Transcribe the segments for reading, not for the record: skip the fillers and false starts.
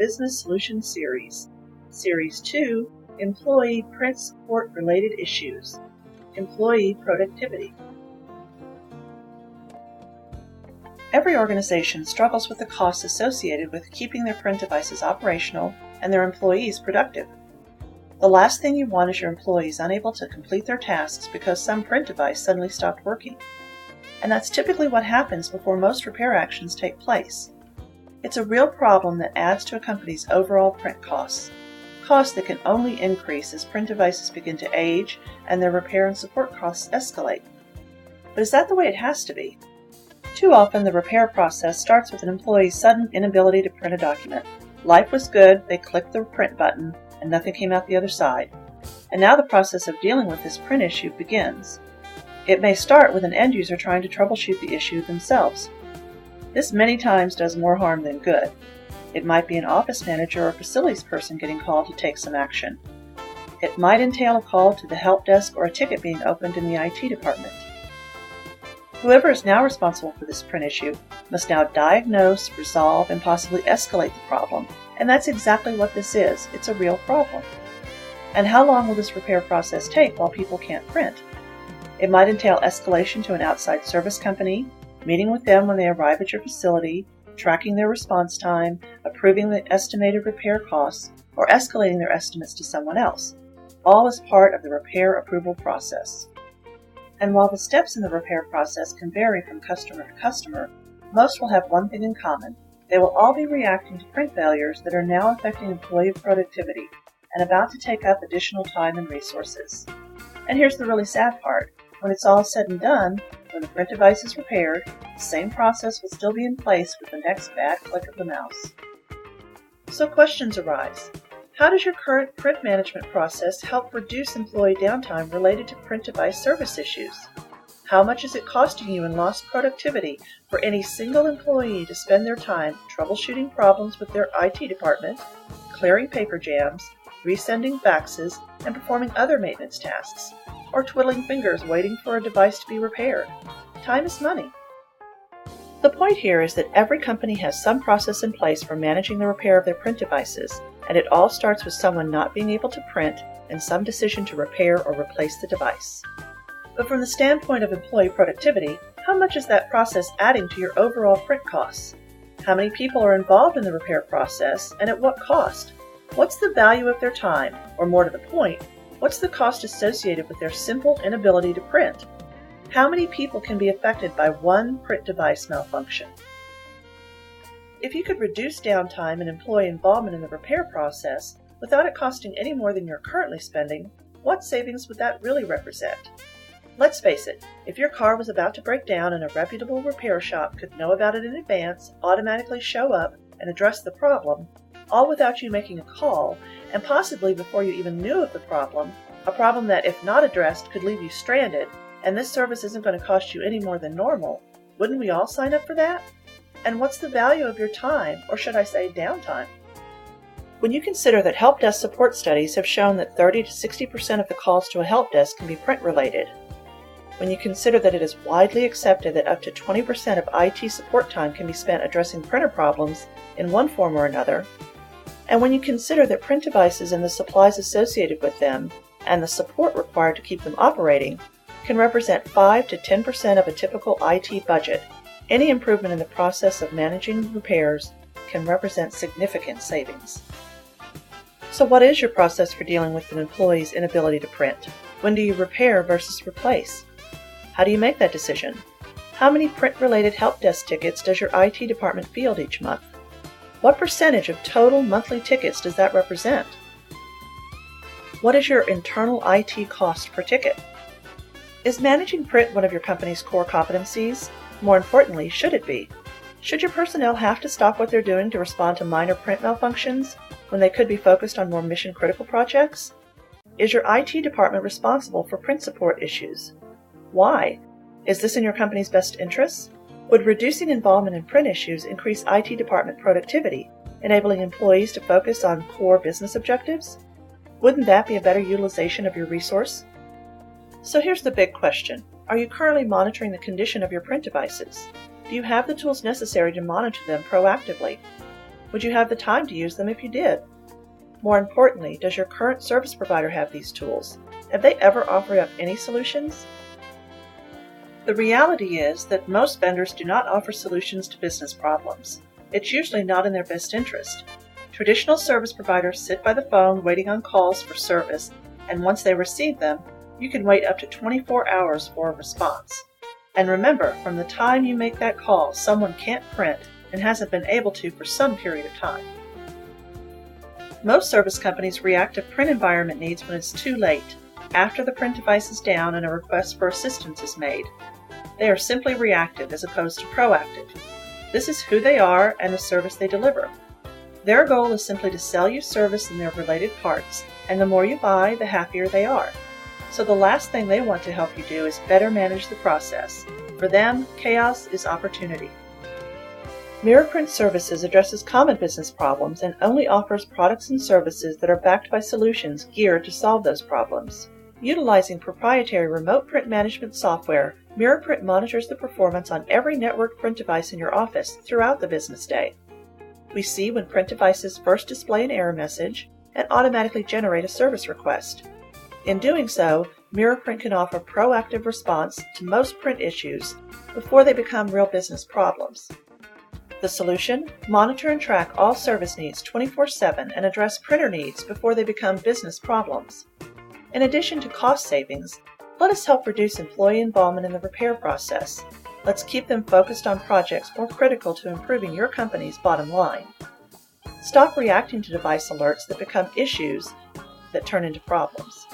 Business Solutions Series. Series 2, Employee Print Support Related Issues. Employee Productivity. Every organization struggles with the costs associated with keeping their print devices operational and their employees productive. The last thing you want is your employees unable to complete their tasks because some print device suddenly stopped working. And that's typically what happens before most repair actions take place. It's a real problem that adds to a company's overall print costs that can only increase as print devices begin to age and their repair and support costs escalate. But is that the way it has to be? Too often, the repair process starts with an employee's sudden inability to print a document. Life was good, they clicked the print button, and nothing came out the other side. And now the process of dealing with this print issue begins. It may start with an end user trying to troubleshoot the issue themselves. This many times does more harm than good. It might be an office manager or facilities person getting called to take some action. It might entail a call to the help desk or a ticket being opened in the IT department. Whoever is now responsible for this print issue must now diagnose, resolve, and possibly escalate the problem. And that's exactly what this is. It's a real problem. And how long will this repair process take while people can't print? It might entail escalation to an outside service company, meeting with them when they arrive at your facility, tracking their response time, approving the estimated repair costs, or escalating their estimates to someone else, all as part of the repair approval process. And while the steps in the repair process can vary from customer to customer, most will have one thing in common. They will all be reacting to print failures that are now affecting employee productivity and about to take up additional time and resources. And here's the really sad part. When it's all said and done, when the print device is repaired, the same process will still be in place with the next bad click of the mouse. So questions arise. How does your current print management process help reduce employee downtime related to print device service issues? How much is it costing you in lost productivity for any single employee to spend their time troubleshooting problems with their IT department, clearing paper jams, resending faxes, and performing other maintenance tasks, or twiddling fingers waiting for a device to be repaired? Time is money. The point here is that every company has some process in place for managing the repair of their print devices, and it all starts with someone not being able to print and some decision to repair or replace the device. But from the standpoint of employee productivity, how much is that process adding to your overall print costs? How many people are involved in the repair process, and at what cost? What's the value of their time, or more to the point, what's the cost associated with their simple inability to print? How many people can be affected by one print device malfunction? If you could reduce downtime and employee involvement in the repair process without it costing any more than you're currently spending, what savings would that really represent? Let's face it, if your car was about to break down and a reputable repair shop could know about it in advance, automatically show up, and address the problem, all without you making a call, and possibly before you even knew of the problem, a problem that, if not addressed, could leave you stranded, and this service isn't going to cost you any more than normal, wouldn't we all sign up for that? And what's the value of your time, or should I say downtime? When you consider that help desk support studies have shown that 30 to 60% of the calls to a help desk can be print-related, when you consider that it is widely accepted that up to 20% of IT support time can be spent addressing printer problems in one form or another, and when you consider that print devices and the supplies associated with them and the support required to keep them operating can represent 5 to 10% of a typical IT budget, any improvement in the process of managing repairs can represent significant savings. So what is your process for dealing with an employee's inability to print? When do you repair versus replace? How do you make that decision? How many print-related help desk tickets does your IT department field each month? What percentage of total monthly tickets does that represent? What is your internal IT cost per ticket? Is managing print one of your company's core competencies? More importantly, should it be? Should your personnel have to stop what they're doing to respond to minor print malfunctions when they could be focused on more mission-critical projects? Is your IT department responsible for print support issues? Why? Is this in your company's best interests? Would reducing involvement in print issues increase IT department productivity, enabling employees to focus on core business objectives? Wouldn't that be a better utilization of your resource? So here's the big question. Are you currently monitoring the condition of your print devices? Do you have the tools necessary to monitor them proactively? Would you have the time to use them if you did? More importantly, does your current service provider have these tools? Have they ever offered up any solutions? The reality is that most vendors do not offer solutions to business problems. It's usually not in their best interest. Traditional service providers sit by the phone waiting on calls for service, and once they receive them, you can wait up to 24 hours for a response. And remember, from the time you make that call, someone can't print and hasn't been able to for some period of time. Most service companies react to print environment needs when it's too late, after the print device is down and a request for assistance is made. They are simply reactive as opposed to proactive. This is who they are and the service they deliver. Their goal is simply to sell you service and their related parts, and the more you buy, the happier they are. So the last thing they want to help you do is better manage the process. For them, chaos is opportunity. Mirror Print Services addresses common business problems and only offers products and services that are backed by solutions geared to solve those problems. Utilizing proprietary remote print management software, Mirror Print monitors the performance on every networked print device in your office throughout the business day. We see when print devices first display an error message and automatically generate a service request. In doing so, Mirror Print can offer proactive response to most print issues before they become real business problems. The solution? Monitor and track all service needs 24/7 and address printer needs before they become business problems. In addition to cost savings, let us help reduce employee involvement in the repair process. Let's keep them focused on projects more critical to improving your company's bottom line. Stop reacting to device alerts that become issues that turn into problems.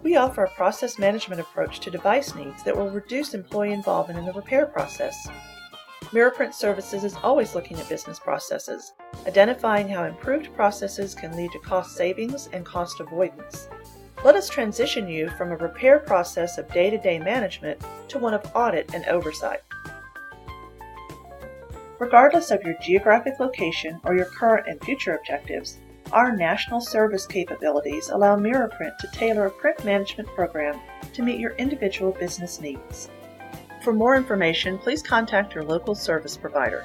We offer a process management approach to device needs that will reduce employee involvement in the repair process. Mirror Print Services is always looking at business processes, identifying how improved processes can lead to cost savings and cost avoidance. Let us transition you from a repair process of day-to-day management to one of audit and oversight. Regardless of your geographic location or your current and future objectives, our national service capabilities allow Mirror Print to tailor a print management program to meet your individual business needs. For more information, please contact your local service provider.